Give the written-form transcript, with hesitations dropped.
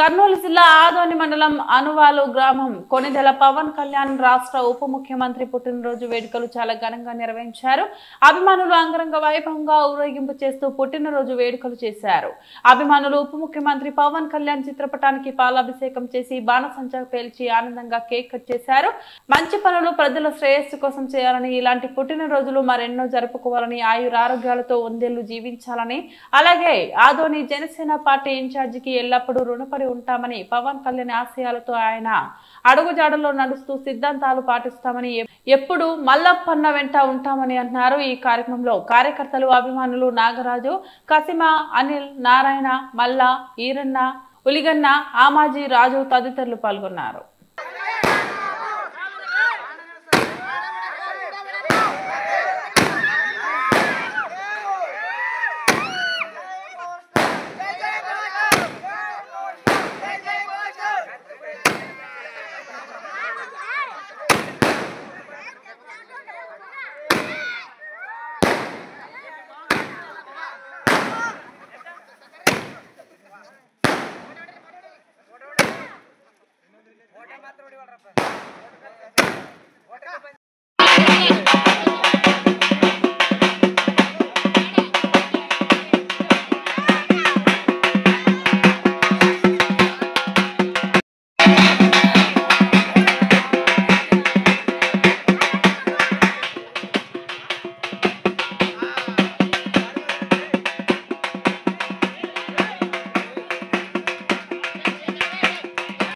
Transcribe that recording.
కర్నూలు జిల్లా ఆదోని మండలం అనువాలు గ్రామం కొనిదెల పవన్ కళ్యాణ్ రాష్ట్ర ఉప ముఖ్యమంత్రి పుట్టినరోజు వేడుకలు చాలా ఘనంగా నిర్వహించారు. అభిమానులు అంగరంగ వైభవంగా ఊరేగింపు చేస్తూ పుట్టినరోజు వేడుకలు చేశారు. అభిమానులు ఉప ముఖ్యమంత్రి పవన్ కళ్యాణ్ చిత్రపటానికి పాలాభిషేకం చేసి బాణసంచా పేల్చి ఆనందంగా కేక్ కట్ చేశారు. మంచి పనులు ప్రజల శ్రేయస్సు కోసం చేయాలని, ఇలాంటి పుట్టినరోజులు మరెన్నో జరుపుకోవాలని, ఆయురారోగ్యాలతో వందేళ్లు జీవించాలని, అలాగే ఆదోని జనసేన పార్టీ ఇన్ఛార్జికి ఎల్లప్పుడూ రుణపడి ఉంటామని, పవన్ కళ్యాణ్ ఆశయాలతో ఆయన అడుగుజాడల్లో నడుస్తూ సిద్ధాంతాలు పాటిస్తామని, ఎప్పుడు మల్లప్పన్న వెంట ఉంటామని అన్నారు. ఈ కార్యక్రమంలో కార్యకర్తలు, అభిమానులు నాగరాజు, కసిమ, అనిల్, నారాయణ, మల్ల, ఈరన్న, ఉలిగన్న, ఆమాజీ, రాజు తదితరులు పాల్గొన్నారు. ఓటే మాత్రం